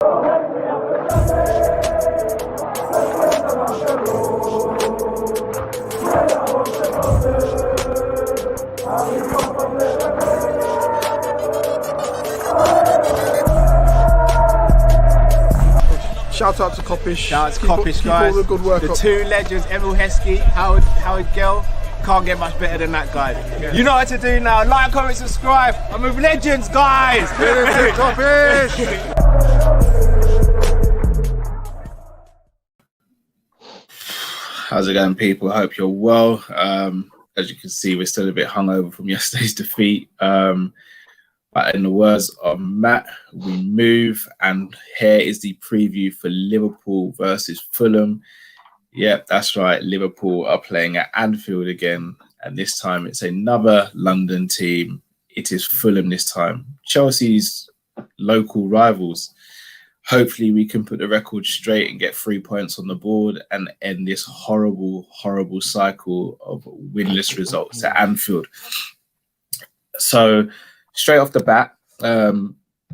Shout out to Kop-Ish. Shout out to Kopish, guys. Keep all the good work the up. two legends, Emil Heskey, Howard Gill. Can't get much better than that, guys. Yeah. You know what to do now. Like, comment, subscribe. I'm with legends, guys. Kopish. How's it going, people? I hope you're well. As you can see, we're still a bit hungover from yesterday's defeat. But in the words of Matt, we move, and here is the preview for Liverpool versus Fulham. Yep, that's right. Liverpool are playing at Anfield again, and this time it's another London team. It is Fulham this time. Chelsea's local rivals. Hopefully we can put the record straight and get 3 points on the board and end this horrible, horrible cycle of winless results at Anfield. So straight off the bat,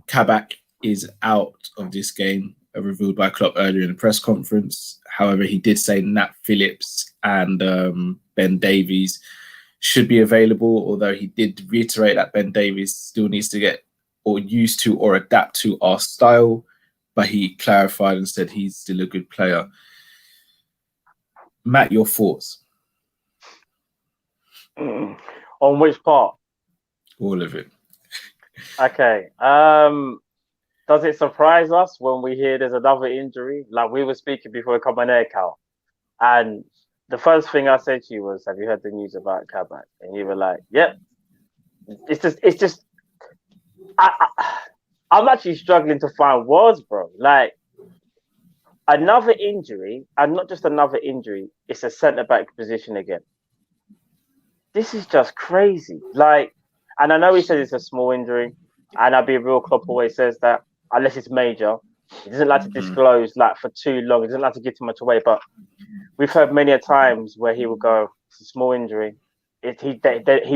Kabak is out of this game, revealed by Klopp earlier in the press conference. However, he did say Nat Phillips and Ben Davies should be available, although he did reiterate that Ben Davies still needs to get or used to or adapt to our style, but he clarified and said he's still a good player. Matt, your thoughts? On which part? All of it. Okay. Does it surprise us when we hear there's another injury? Like we were speaking before we come on air, Cal. And the first thing I said to you was, have you heard the news about Kabak? And you were like, yep. It's just I'm actually struggling to find words, bro. Like another injury, and not just another injury, it's a centre-back position again. This is just crazy. Like, and I know he said it's a small injury, and I'll be real, Klopp always says that unless it's major, he doesn't like to disclose like for too long. He doesn't like to give too much away. But we've heard many a times where he will go, it's a small injury. He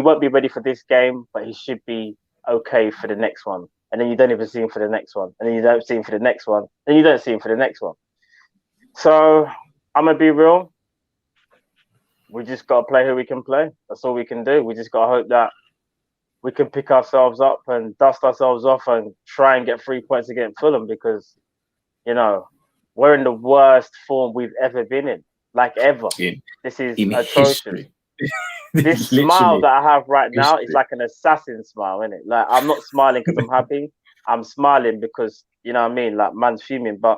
won't be ready for this game, but he should be okay for the next one. And then you don't even see him for the next one. And then you don't see him for the next one. And you don't see him for the next one. So I'm going to be real. We just got to play who we can play. That's all we can do. We just got to hope that we can pick ourselves up and dust ourselves off and try and get 3 points against Fulham because, you know, we're in the worst form we've ever been in. Like ever. This is atrocious. This smile that I have right now is like an assassin smile, isn't it? Like I'm not smiling because I'm happy. I'm smiling because, you know what I mean? Like man's fuming. But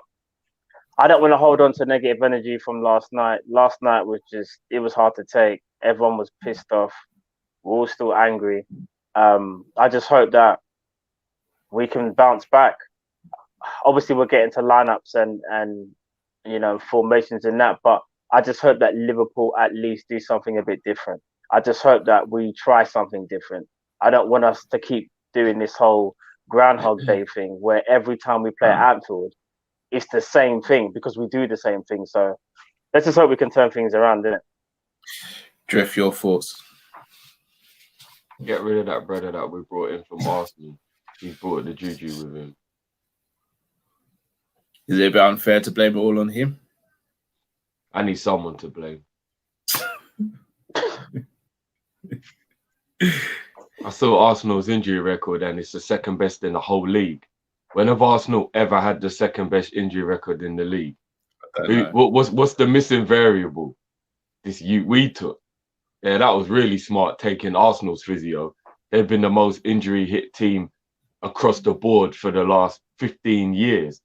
I don't want to hold on to negative energy from last night. Last night was just, it was hard to take. Everyone was pissed off. We're all still angry. I just hope that we can bounce back. Obviously, we're getting to lineups and you know, formations and that, but I just hope that Liverpool at least do something a bit different. I just hope that we try something different. I don't want us to keep doing this whole Groundhog Day thing where every time we play at Anfield, it's the same thing because we do the same thing. So let's just hope we can turn things around, innit? Drift, your thoughts? Get rid of that brother that we brought in from Arsenal. He brought the juju with him. Is it a bit unfair to blame it all on him? I need someone to blame. I saw Arsenal's injury record and it's the second best in the whole league. When have Arsenal ever had the second best injury record in the league? What's the missing variable? We took. Yeah, that was really smart taking Arsenal's physio. They've been the most injury hit team across the board for the last 15 years.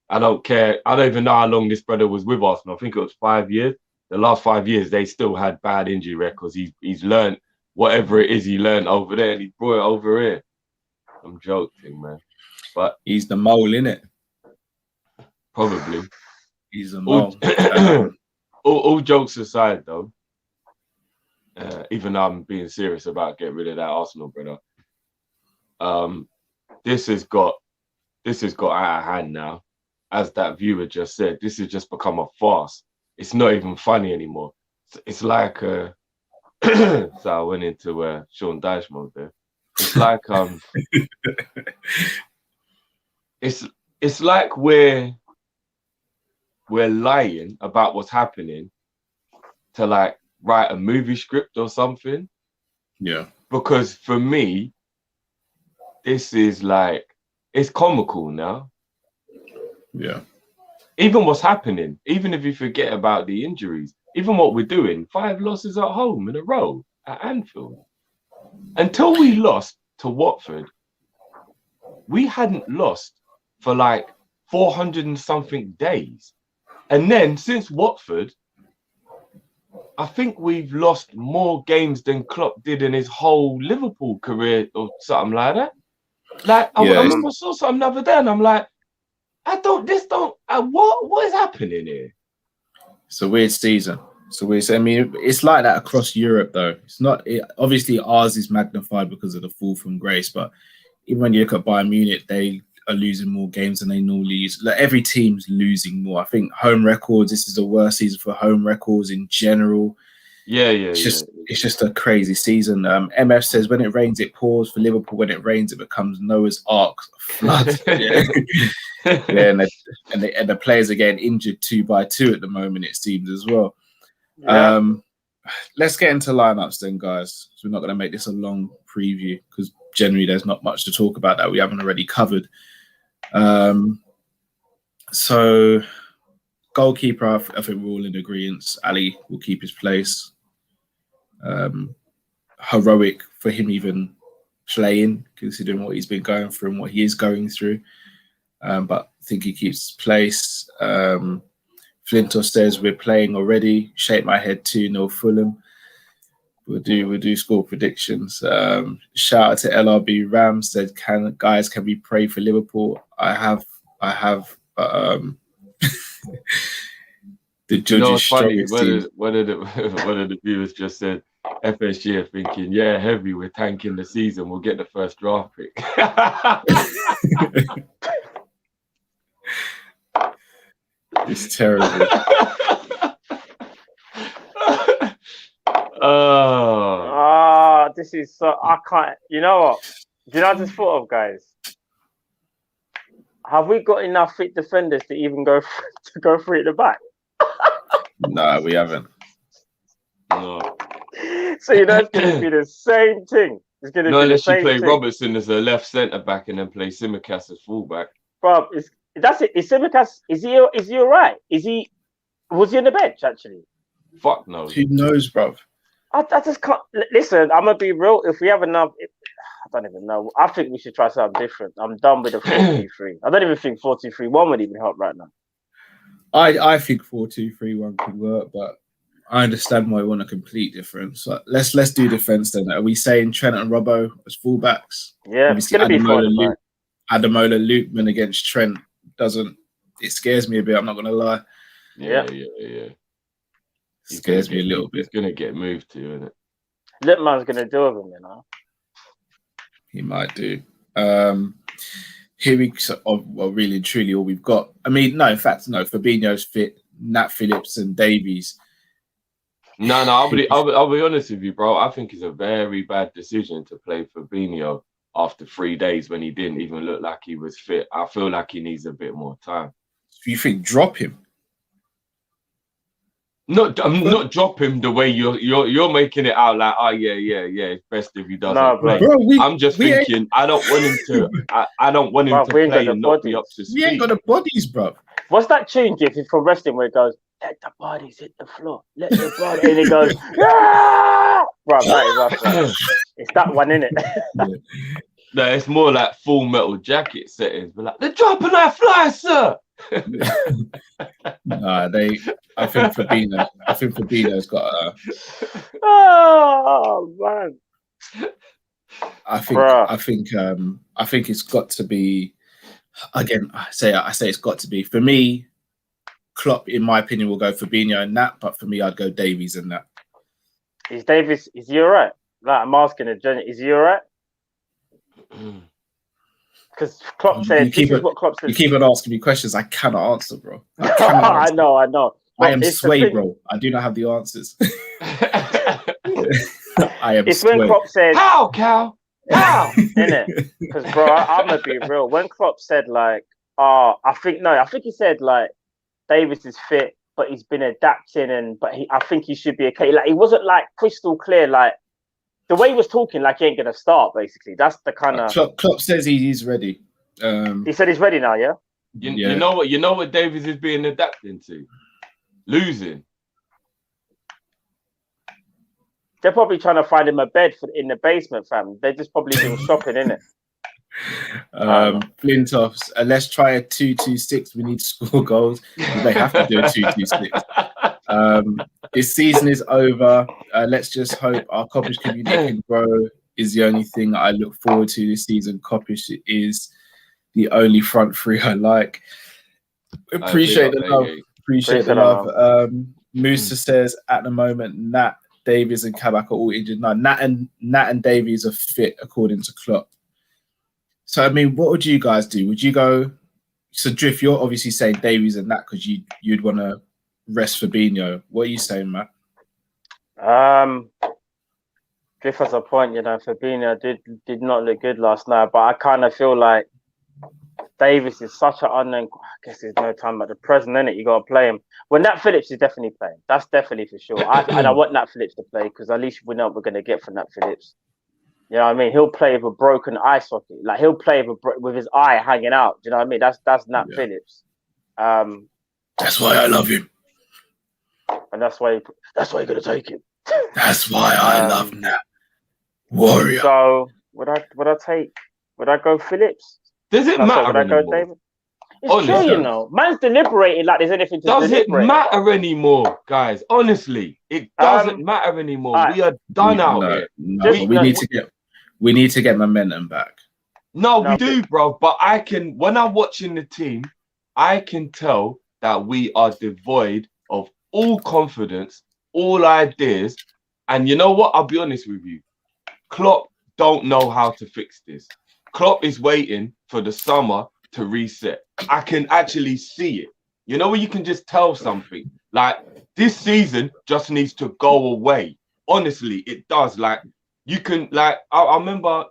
I don't care. I don't even know how long this brother was with Arsenal. I think it was 5 years. The last 5 years, they still had bad injury records. He's learned whatever it is he learned over there and he brought it over here. I'm joking, man. But he's the mole, innit? Probably. He's the mole. All jokes aside, though, even though I'm being serious about getting rid of that Arsenal brother, this has got out of hand now. As that viewer just said, this has just become a farce. It's not even funny anymore. It's like so I went into Sean Dyche mode there. It's like it's like we're lying about what's happening to like write a movie script or something. Yeah. Because for me, this is like, it's comical now. Yeah. Even what's happening, even if you forget about the injuries, even what we're doing, 5 losses at home in a row at Anfield. Until we lost to Watford, we hadn't lost for like 400 and something days. And then since Watford, I think we've lost more games than Klopp did in his whole Liverpool career or something like that. Like, I remember I saw something the other day and I'm like, what is happening here? It's a weird season. I mean, it's like that across Europe, though. It's not, obviously ours is magnified because of the fall from grace, but even when you look at Bayern Munich, they are losing more games than they normally use. Like, every team's losing more. I think home records, this is the worst season for home records in general. It's just a crazy season. MF says, when it rains, it pours. For Liverpool, when it rains, it becomes Noah's Ark flood. And the players are getting injured 2 by 2 at the moment, it seems, as well. Yeah. Let's get into lineups then, guys. So we're not going to make this a long preview because generally there's not much to talk about that we haven't already covered. So goalkeeper, I think we're all in agreement. Ali will keep his place. Heroic for him even playing, considering what he's been going through and what he is going through. But I think he keeps his place. Flinto says we're playing already. Shake my head 2-0 Fulham. We'll do score predictions. Shout out to LRB Ram said, can we pray for Liverpool? I have. The judges funny. One of the viewers just said, FSG are thinking, yeah, heavy, we're tanking the season, we'll get the first draft pick. It's terrible. This is so, I can't, you know what? Do you know what I just thought of, guys? Have we got enough fit defenders to even go through at the back? No, we haven't. No. So you know it's going to be the same thing. It's going to be the same thing. Unless you play Robertson as a left centre back and then play Tsimikas as fullback. Bro, that's it. Is Tsimikas? Is he all right? Was he on the bench actually? Fuck no. Who knows, bro? I just can't. Listen, I'm gonna be real. If we have enough, I don't even know. I think we should try something different. I'm done with the 4-2-3. I don't even think 4-2-3-1 would even help right now. I think 4-2-3-1 could work, but I understand why we want a complete difference. So let's do defense then. Are we saying Trent and Robbo as fullbacks? Yeah, it's gonna be fun. Ademola Lookman against Trent it scares me a bit. I'm not gonna lie. Yeah. It scares me a little bit. He's gonna get moved to, isn't it? Lippmann's gonna do with him, you know. He might do. Really and truly, all we've got. I mean, no, in fact, no. Fabinho's fit. Nat Phillips and Davies. No. I'll be honest with you, bro. I think it's a very bad decision to play Fabinho after 3 days when he didn't even look like he was fit. I feel like he needs a bit more time. Do you think drop him? Not drop him the way you're making it out like, oh yeah, it's best if he doesn't play. Bro, I'm just thinking I don't want him to I don't want him to play and not be up to speed. We ain't got the bodies, bro. What's that tune, Gift, from wrestling where it goes, let the bodies hit the floor, let the body, and it goes, yeah! Bro, that is it's that one, innit? No, it's more like Full Metal Jacket settings. But like, they're dropping that fly, sir. I think Fabinho's got a. Oh man! I think it's got to be. Again, I say it's got to be for me. Klopp, in my opinion, will go Fabinho and Nat, but for me, I'd go Davies and Nat. Is he all right? Like, I'm asking a journey. Is he all right? Because Klopp said, this is what Klopp said. You keep on asking me questions I cannot answer, bro. I know. I am sway, bro. I do not have the answers. I am it's sway. When Klopp said, how, Cal? How? Innit? Because, bro, I'm going to be real. When Klopp said, like, I think he said like Davis is fit, but he's been adapting, I think he should be okay. Like, he wasn't like crystal clear. Like, the way he was talking, like he ain't gonna start. Basically, that's the kind of. Klopp says he's ready. He said he's ready now. Yeah. You know what Davis is being adapting to? Losing. They're probably trying to find him a bed in the basement, fam. They're just probably doing shopping, innit? Flintoffs, let's try a 2-2-6. We need to score goals. They have to do a 2-2-6. This season is over. Let's just hope our Kopish community can grow is the only thing I look forward to this season. Kopish is the only front three I like. Appreciate the love. Appreciate the love. Musa says at the moment, Nat, Davies and Kabak are all injured. No, Nat and Davies are fit according to Klopp. So, I mean, what would you guys do? Would you go... So, Drift, you're obviously saying Davies and Nat because you'd want to rest Fabinho. What are you saying, Matt? Drift has a point, Fabinho did not look good last night, but I kind of feel like Davies is such an unknown... I guess there's no time at the present, innit? You got to play him. Well, Nat Phillips is definitely playing. That's definitely for sure. And I want Nat Phillips to play because at least we know what we're going to get from Nat Phillips. You know what I mean? He'll play with a broken eye socket. Like, he'll play with his eye hanging out. Do you know what I mean? That's Nat Phillips. That's why I love him. And that's why you're going to take him. That's why I love Nat. Warrior. So, would I go Phillips? Does it matter would I go anymore? David? It's true, Man's deliberating like there's anything to Does deliberate. it matter anymore, guys? Honestly, it doesn't matter anymore. We are done out here. No, we need to get momentum back. No, we do, bro. But when I'm watching the team, I can tell that we are devoid of all confidence, all ideas. And you know what? I'll be honest with you. Klopp don't know how to fix this. Klopp is waiting for the summer to reset. I can actually see it. You know when you can just tell something? Like, this season just needs to go away. Honestly, it does. Like, you can, like, I remember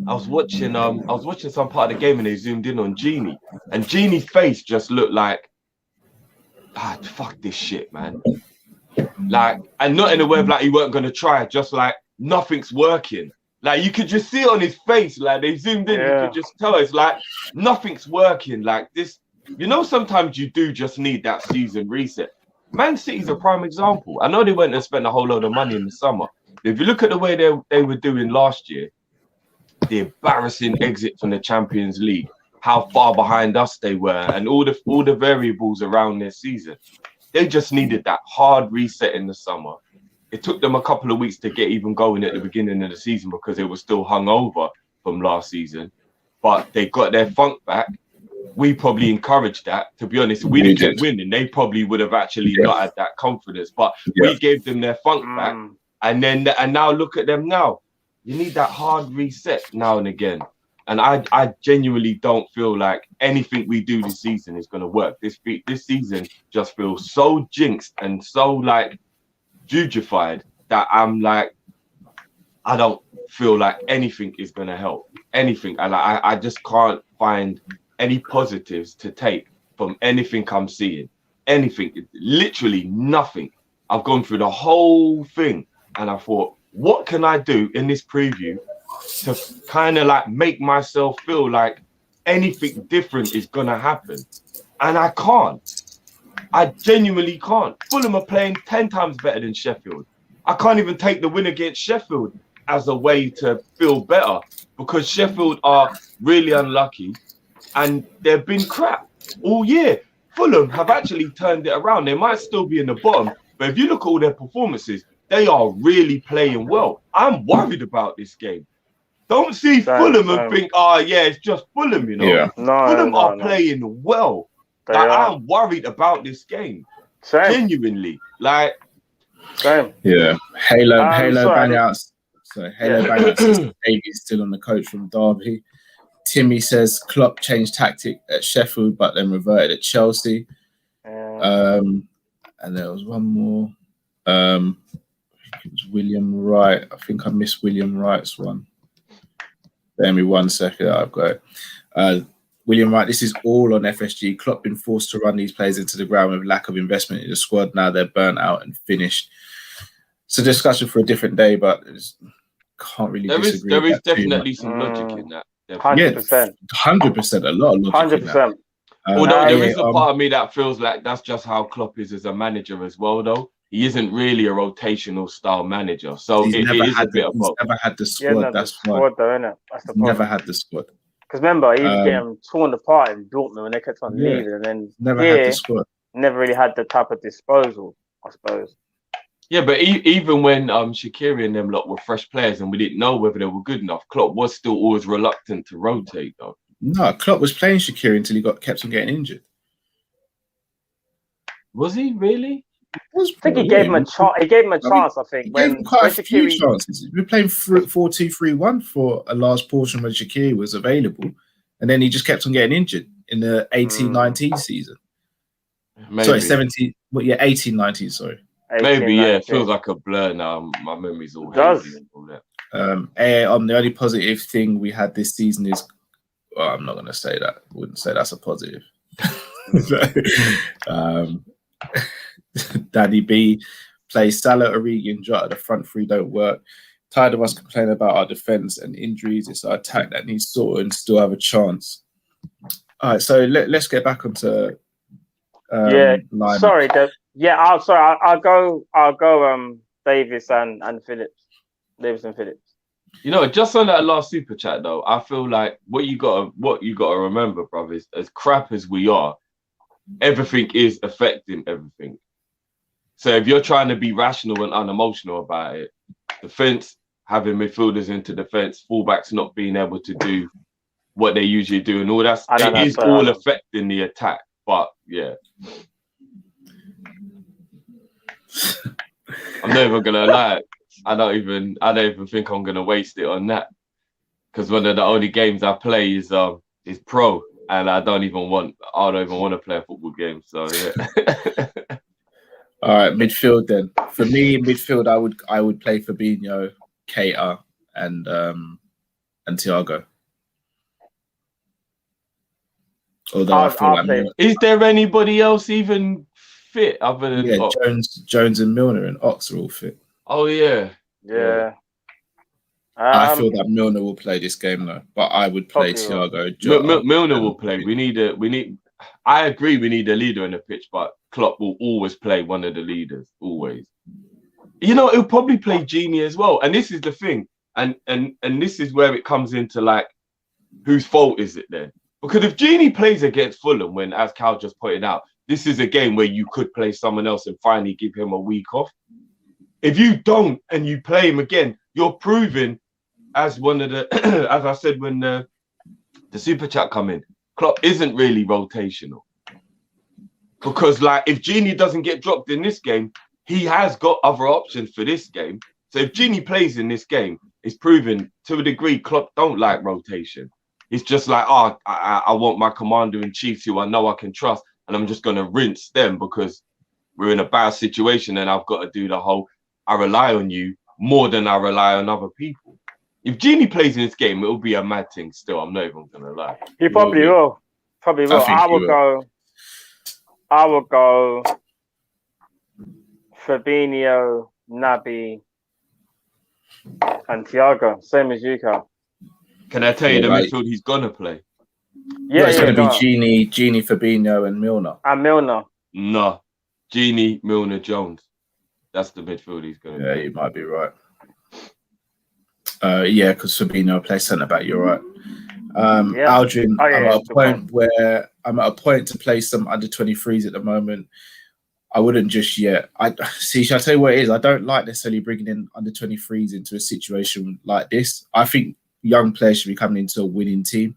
I was watching some part of the game and they zoomed in on Genie. And Genie's face just looked like, fuck this shit, man. Like, and not in a way of like he weren't gonna try, just like nothing's working. Like, you could just see it on his face, like they zoomed in, you could just tell it's like nothing's working. Like this, sometimes you do just need that season reset. Man City's a prime example. I know they went and spent a whole load of money in the summer. If you look at the way they were doing last year, the embarrassing exit from the Champions League, how far behind us they were, and all the variables around their season, they just needed that hard reset in the summer. It took them a couple of weeks to get even going at the beginning of the season because they were still hungover from last season. But they got their funk back. We probably encouraged that. To be honest, if we didn't keep winning, they probably would have actually not had that confidence. But we gave them their funk back. And now look at them now. You need that hard reset now and again. And I genuinely don't feel like anything we do this season is going to work. This season just feels so jinxed and so like jujified that I'm like, I don't feel like anything is going to help. Anything. And I just can't find any positives to take from anything I'm seeing. Anything. Literally nothing. I've gone through the whole thing and I thought, what can I do in this preview to kind of like make myself feel like anything different is going to happen? And I can't. I genuinely can't. Fulham are playing 10 times better than Sheffield. I can't even take the win against Sheffield as a way to feel better because Sheffield are really unlucky and they've been crap all year. Fulham have actually turned it around. They might still be in the bottom, but if you look at all their performances, they are really playing well. I'm worried about this game. Don't see Fulham and think, it's just Fulham, Yeah. Fulham are playing well. Like, I'm worried about this game. Genuinely. Like, yeah. Halo bang outs. So Halo bang outs. Davies still on the coach from Derby. Timmy says Klopp changed tactic at Sheffield, but then reverted at Chelsea. And there was one more. It was William Wright. I think I missed William Wright's one. Bear me 1 second. I've got it. William Wright, this is all on FSG. Klopp been forced to run these players into the ground with lack of investment in the squad. Now they're burnt out and finished. It's a discussion for a different day, but can't really disagree. There is definitely some logic in that. 100%. 100%. A lot of logic 100%. Although there is a part of me that feels like that's just how Klopp is as a manager as well, though. He isn't really a rotational style manager, so it is a bit of both. He's never had the squad. That's why. Squad, though, innit? That's the problem. Never had the squad. Because remember, he was getting torn apart in Dortmund when they kept on leaving, and then never had the squad. Never really had the type of disposal, I suppose. Yeah, but even when Shaqiri and them lot were fresh players and we didn't know whether they were good enough, Klopp was still always reluctant to rotate, though. No, Klopp was playing Shaqiri until he kept on getting injured. Was he really? I think he gave him a chance. He gave him a chance. I think when quite a few chances. We were playing 4-2-3-1 for a large portion when Shaqiri was available, and then he just kept on getting injured in the 18-19 season. Maybe. Sorry, 17. Well, yeah, 18-19. Sorry. 18, Maybe, yeah. 19. It feels like a blur now. My memory's all hazy and all that. The only positive thing we had this season is, well, I'm not going to say that. I wouldn't say that's a positive. Daddy B plays Salah, Origi, and Jota. The front three don't work. Tired of us complaining about our defense and injuries. It's our attack that needs sorted and still have a chance. All right, so let's get back onto line. Sorry, I'm sorry. I'll go. Davis and Phillips. Davis and Phillips. You know, just on that last super chat though, I feel like what you gotta remember, brother, is as crap as we are, everything is affecting everything. So if you're trying to be rational and unemotional about it, defense, having midfielders into defense, fullbacks not being able to do what they usually do, and all that, it is all affecting the attack. But yeah, I'm never gonna lie. I don't even think I'm gonna waste it on that, because one of the only games I play is pro, and I don't even want to play a football game. So yeah. All right, midfield then. For me, midfield, I would play Fabinho, Keita, and Thiago. Although I feel like is there anybody else even fit other than Jones and Milner and Ox are all fit. Oh yeah. I feel that Milner will play this game though, but I would play Thiago. Milner will play. I agree. We need a leader in the pitch, but Klopp will always play one of the leaders. Always. You know, he'll probably play Genie as well. And this is the thing, and this is where it comes into like, whose fault is it then? Because if Genie plays against Fulham, when, as Cal just pointed out, this is a game where you could play someone else and finally give him a week off. If you don't and you play him again, you're proving, as one of the, as I said when the super chat come in, Klopp isn't really rotational. Because like, if Genie doesn't get dropped in this game, he has got other options for this game. So if Genie plays in this game, it's proven to a degree Klopp don't like rotation. It's just like, I want my commander-in-chief who I know I can trust, and I'm just going to rinse them because we're in a bad situation and I've got to do the whole, I rely on you more than I rely on other people. If Genie plays in this game, it'll be a mad thing still. I'm not even going to lie. He probably will. Probably will. I will go Fabinho, Naby, and Thiago. Same as you, Carl. Can I tell you the midfield he's going to play? Yeah, it's going to be Genie, Fabinho, and Milner. And Milner. No. Genie, Milner, Jones. That's the midfield he's going to play. Yeah, you might be right. Yeah, because Fabinho plays centre-back, you're right. Aldrin, I'm at a point to play some under-23s at the moment. I wouldn't just yet. Shall I tell you what it is? I don't like necessarily bringing in under-23s into a situation like this. I think young players should be coming into a winning team.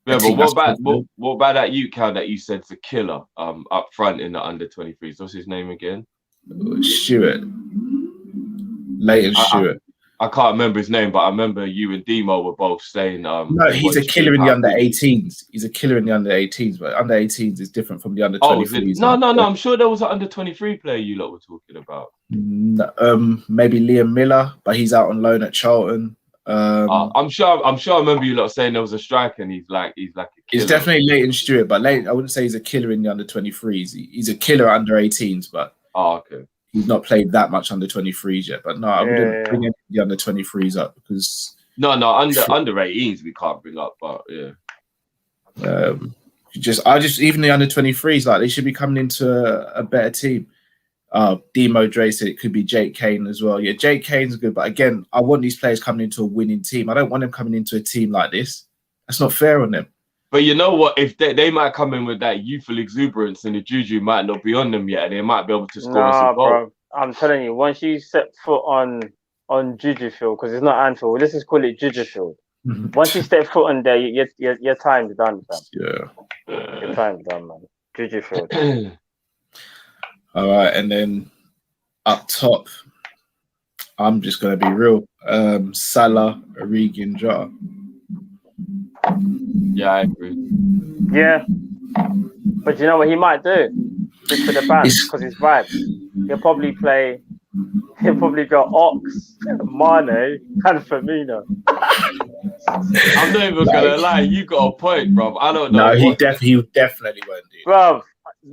Yeah, but what about that Cal that you said's a killer up front in the under-23s? What's his name again? Stewart. Leighton Stewart. I can't remember his name, but I remember you and Demo were both saying... no, he's a killer in the under-18s. He's a killer in the under-18s, but under-18s is different from the under-23s. No, I'm sure there was an under-23 player you lot were talking about. Maybe Liam Miller, but he's out on loan at Charlton. I'm sure I remember you lot saying there was a striker and he's like a killer. It's definitely Leighton Stewart, but I wouldn't say he's a killer in the under 23s. He's a killer under 18s, but okay. He's not played that much under 23s yet. But no, I wouldn't bring any of the under 23s up because under 18s we can't bring up, but yeah. Even the under 23s, like they should be coming into a better team. Demo Dre said it could be Jake Kane as well. Yeah, Jake Kane's good, but again, I want these players coming into a winning team. I don't want them coming into a team like this. That's not fair on them. But you know what? If they might come in with that youthful exuberance and the juju might not be on them yet, and they might be able to score us a goal. Bro, I'm telling you, once you set foot on Juju Field, because it's not Anfield, let's just call it Juju Field. Once you step foot on there, your time's done, fam. Yeah. Your time's done, man. Juju Field. All right, and then up top, I'm just going to be real. Salah, Origi, and Jota. Yeah, I agree. Yeah. But you know what he might do? Just for the fans, because it's vibes. He'll probably go Ox, Mane, and Firmino. I'm not even going to lie. You got a point, bro. I don't know. No, he definitely won't do. Bro,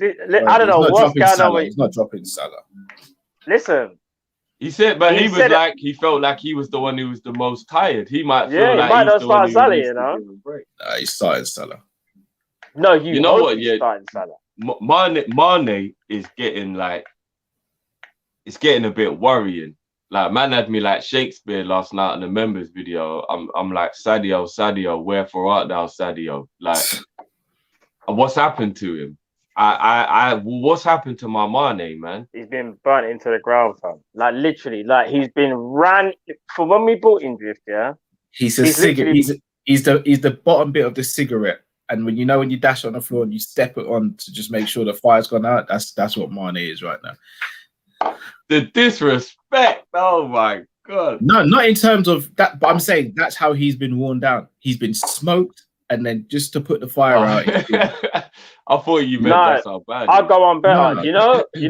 I don't know what's going on with. He's not dropping Salah. Listen. He said, but he felt like he was the one who was the most tired. He might feel like he might not he's the one start who Salah, you know. He's starting Salah. No, you know what? Yeah, starting Salah. Mane is getting it's getting a bit worrying. Like, man had me like Shakespeare last night in the members video. I'm like, Sadio, wherefore art thou, Sadio? Like, what's happened to him? What's happened to my Mane, man? He's been burnt into the ground, fam. Like, literally, like he's been ran for when we bought him Drift, yeah. He's the bottom bit of the cigarette, and when you dash on the floor and you step it on to just make sure the fire's gone out, that's what Mane is right now. The disrespect, oh my god. No, not in terms of that, but I'm saying that's how he's been worn down. He's been smoked, and then just to put the fire out. I thought you meant that's how bad. I'll go on better. No. You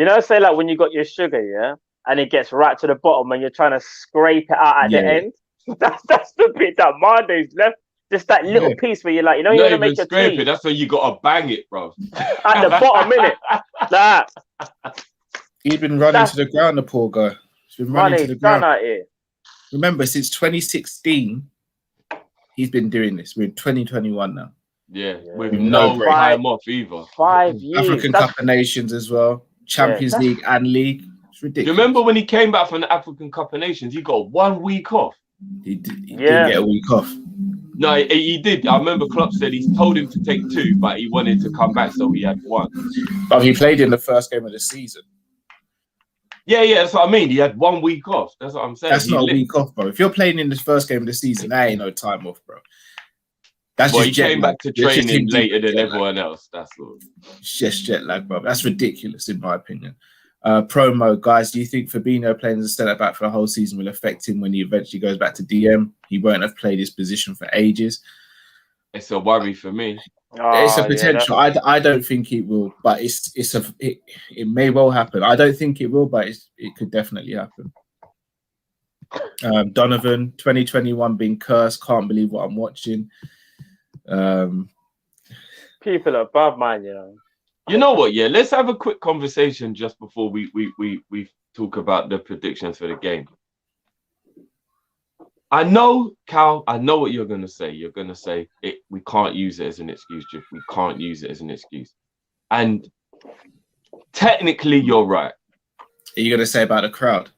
know, say like when you got your sugar, yeah, and it gets right to the bottom and you're trying to scrape it out at the end. That's the bit that Mane's left. Just that little piece where you're like, you want to make your tea. That's when you got to bang it, bro. At the bottom, innit? That. He's been running to the ground, the poor guy. He's been running to the ground. Out here. Remember, since 2016, he's been doing this. We're in 2021 now. Yeah, with no time off either. 5 years. African Cup of Nations as well. Champions League and League. It's ridiculous. Do you remember when he came back from the African Cup of Nations? He got 1 week off. He didn't get a week off. No, he did. I remember Klopp said he's told him to take 2, but he wanted to come back, so he had 1. But he played in the first game of the season. Yeah, that's what I mean. He had 1 week off. That's what I'm saying. That's not a week off, bro. If you're playing in the first game of the season, that ain't no time off, bro. That's just he came back to training later than everyone else. That's all. It's just jet lag, bro. That's ridiculous, in my opinion. Promo, guys, do you think Fabinho playing as a centre back for the whole season will affect him when he eventually goes back to DM? He won't have played his position for ages. It's a worry for me. It's a potential. I don't think it will, but it may well happen. I don't think it will, but it could definitely happen. Donovan, 2021 being cursed. Can't believe what I'm watching. People are above mine, you know. You know what? Yeah, let's have a quick conversation just before we talk about the predictions for the game. I know, Cal. I know what you're gonna say. You're gonna say we can't use it as an excuse, Jeff. We can't use it as an excuse. And technically, you're right. Are you gonna say about the crowd?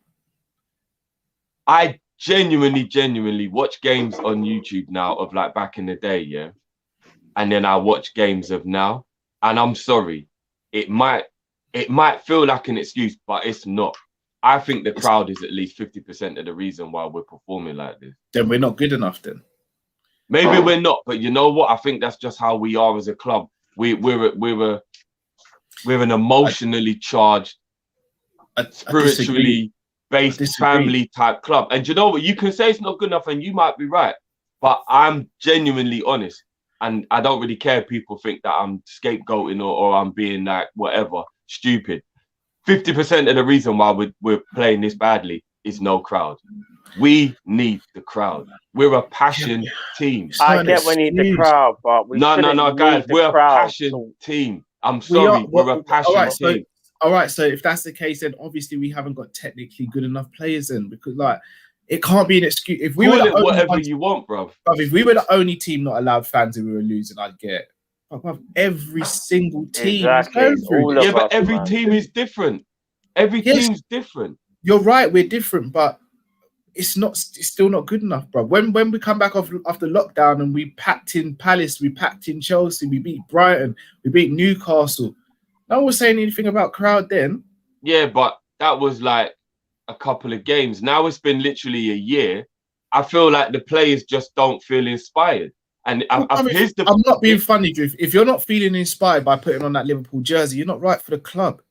I genuinely watch games on YouTube now of like back in the day, yeah. And then I watch games of now. And I'm sorry, it might feel like an excuse, but it's not. I think the crowd is at least 50% of the reason why we're performing like this. Then we're not good enough then. Maybe we're not, but you know what? I think that's just how we are as a club. We're an emotionally charged, spiritually based family type club. And you know what? You can say it's not good enough and you might be right, but I'm genuinely honest. And I don't really care if people think that I'm scapegoating or I'm being like whatever, stupid. 50% of the reason why we're playing this badly is no crowd. We need the crowd. We're a passion team. I get we need the crowd, but we shouldn't guys. need We're the a crowd passion team. I'm sorry, we're a passion team. All right, so if that's the case, then obviously we haven't got technically good enough players in, because like it can't be an excuse. If we Call were it whatever you want, bro. If we were the only team not allowed fans and we were losing, I'd get every single team. Exactly. But every team is different. Every team's different. You're right, we're different, but it's still not good enough, bro. When we come back after lockdown and we packed in Palace, we packed in Chelsea, we beat Brighton, we beat Newcastle. No one was saying anything about crowd then. Yeah, but that was like a couple of games. Now it's been literally a year. I feel like the players just don't feel inspired. And I'm not being funny, Drew. If you're not feeling inspired by putting on that Liverpool jersey, you're not right for the club.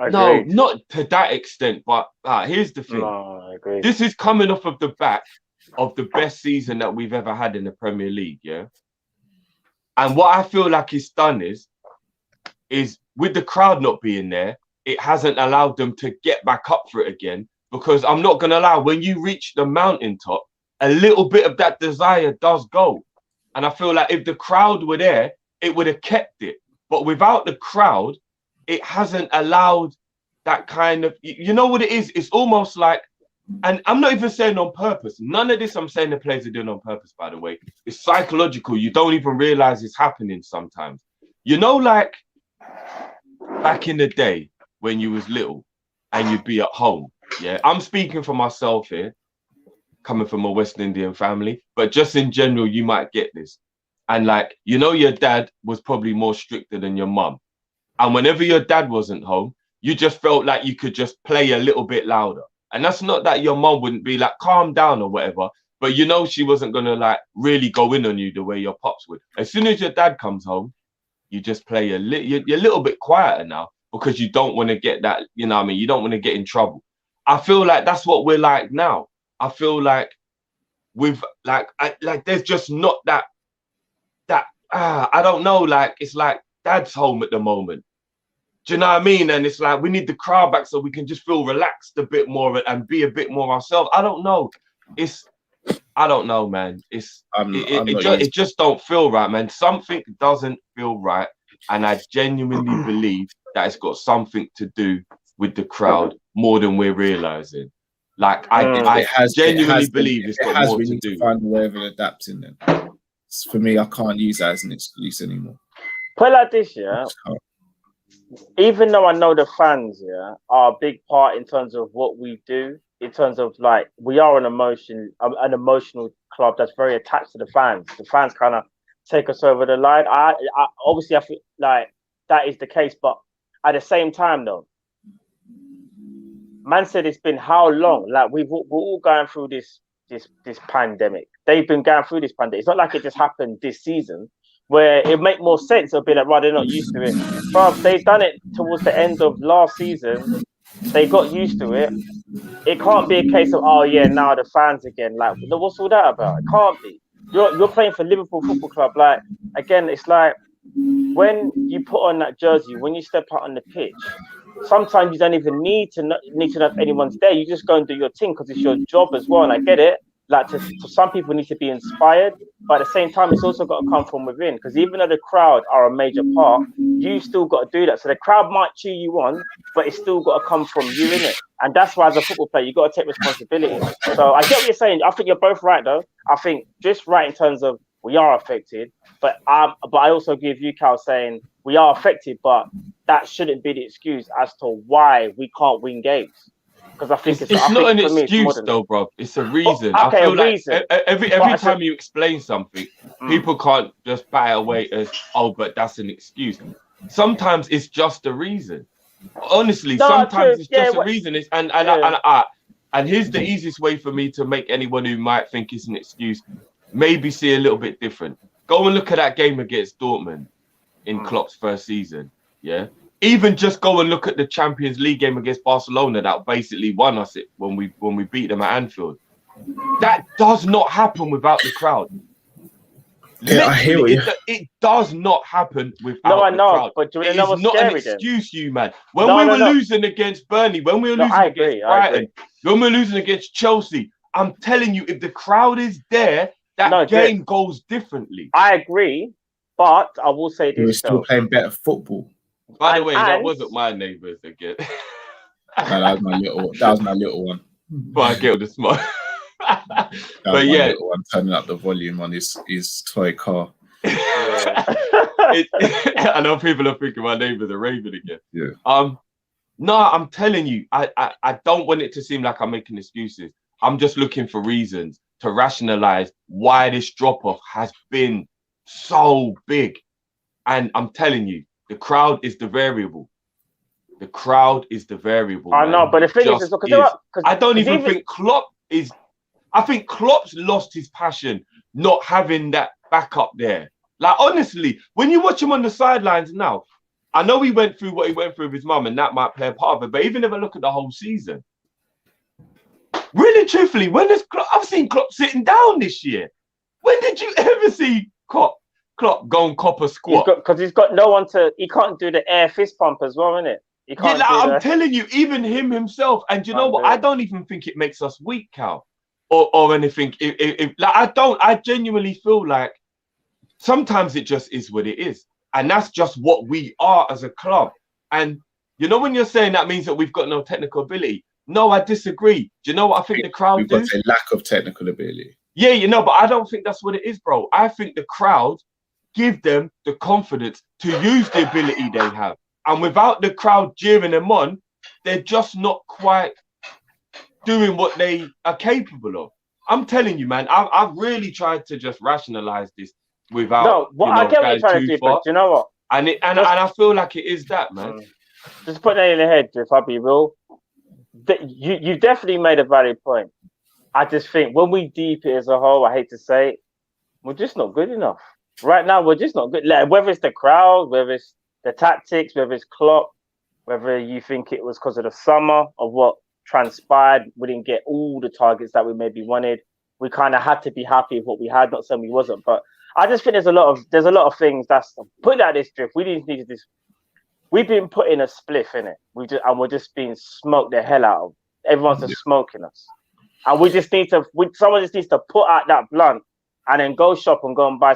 No, not to that extent. But here's the thing. No, I agree. This is coming off of the back of the best season that we've ever had in the Premier League, yeah? And what I feel like it's done is with the crowd not being there, it hasn't allowed them to get back up for it again. Because I'm not going to lie, when you reach the mountaintop, a little bit of that desire does go. And I feel like if the crowd were there, it would have kept it. But without the crowd, it hasn't allowed that kind of, you know what it is? It's almost like, and I'm not even saying on purpose. None of this I'm saying the players are doing on purpose, by the way. It's psychological. You don't even realize it's happening sometimes. You know, like back in the day when you was little and you'd be at home. Yeah, I'm speaking for myself here, coming from a West Indian family, but just in general, you might get this. And like, you know, your dad was probably more stricter than your mum. And whenever your dad wasn't home, you just felt like you could just play a little bit louder. And that's not that your mum wouldn't be like, calm down or whatever, but you know, she wasn't going to like really go in on you the way your pops would. As soon as your dad comes home, you just play you're a little bit quieter now because you don't want to get that, you know what I mean? You don't want to get in trouble. I feel like that's what we're like now. I feel like with like there's just not that I don't know, like it's like dad's home at the moment. Do you know what I mean? And it's like we need the crowd back so we can just feel relaxed a bit more and be a bit more ourselves. I don't know. I don't know, man. It just don't feel right, man. Something doesn't feel right, and I genuinely believe that it's got something to do with the crowd more than we're realizing. Like I genuinely believe it's got more to do. To find a way of adapting then. For me, I can't use that as an excuse anymore. Put it like this, yeah. Even though I know the fans, yeah, are a big part in terms of what we do, in terms of like we are an emotional club that's very attached to the fans. The fans kind of take us over the line. I obviously I feel like that is the case, but at the same time, though, man said it's been how long? Like we're all going through this pandemic. They've been going through this pandemic. It's not like it just happened this season, where it make more sense. It'll be like, right, they're not used to it. But they've done it towards the end of last season. They got used to it. It can't be a case of, oh yeah, now the fans again. Like, what's all that about? It can't be. You're playing for Liverpool Football Club. Like, again, it's like when you put on that jersey, when you step out on the pitch, sometimes you don't even need to know if anyone's there. You just go and do your thing because it's your job as well. And I get it. Like to some people need to be inspired, but at the same time, it's also got to come from within. Because even though the crowd are a major part, you still got to do that. So the crowd might cheer you on, but it's still got to come from you, innit? And that's why, as a football player, you got to take responsibility. So I get what you're saying. I think you're both right, though. I think just right in terms of we are affected, but I also give you, Cal, saying we are affected, but that shouldn't be the excuse as to why we can't win games. Because I think it's not an excuse, though, bro. It's a reason. I feel like every time you explain something, people can't just bat it away as, oh, but that's an excuse. Sometimes it's just a reason. Honestly, sometimes it's just a reason. And here's the easiest way for me to make anyone who might think it's an excuse maybe see a little bit different. Go and look at that game against Dortmund in Klopp's first season. Yeah. Even just go and look at the Champions League game against Barcelona that basically won us it when we beat them at Anfield. That does not happen without the crowd. Yeah, I hear you. It does not happen without the crowd. No, I know, but do you know what's scary? It's not an excuse, you man. When we were losing against Burnley, when we were losing against Brighton, when we were losing against Chelsea, I'm telling you, if the crowd is there, that game goes differently. I agree, but I will say this: we're still playing better football. By the way, that wasn't my neighbours again. No, that was my little one. But I get the smart. But yeah, little one turning up the volume on his toy car. I know people are thinking my neighbours are raving again. Yeah. No, I'm telling you, I don't want it to seem like I'm making excuses. I'm just looking for reasons to rationalize why this drop-off has been so big. And I'm telling you, the crowd is the variable. The crowd is the variable. I know, but the thing is, I don't even think Klopp is. I think Klopp's lost his passion not having that backup there. Like, honestly, when you watch him on the sidelines now, I know he went through what he went through with his mum, and that might play a part of it. But even if I look at the whole season, really, truthfully, I've seen Klopp sitting down this year. When did you ever see Klopp go and cop a squat? Because he's got no one to. He can't do the air fist pump as well, innit? He can't. Yeah, I'm telling you, even him himself. And you know what? I don't even think it makes us weak, Cal, or anything. I genuinely feel like sometimes it just is what it is. And that's just what we are as a club. And you know, when you're saying that means that we've got no technical ability, no, I disagree. Do you know what I think the crowd we've got a lack of technical ability. Yeah, you know, but I don't think that's what it is, bro. I think the crowd give them the confidence to use the ability they have. And without the crowd jeering them on, they're just not quite doing what they are capable of. I'm telling you, man, I've really tried to just rationalize this without. No, I get what you're trying to do, but you know what? And I feel like it is that, man. Just put that in your head, if I'll be real. You definitely made a valid point. I just think when we deep it as a whole, I hate to say it, we're just not good enough. Right now, we're just not good. Like, whether it's the crowd, whether it's the tactics, whether it's Klopp, whether you think it was because of the summer of what transpired, we didn't get all the targets that we maybe wanted. We kind of had to be happy with what we had. Not saying we wasn't, but I just think there's a lot of things that's put out this drift. We didn't need this. We've been put in a spliff in it. We're just being smoked the hell out of. Everyone's just smoking us, and we just need to. Someone just needs to put out that blunt and then go shop and go and buy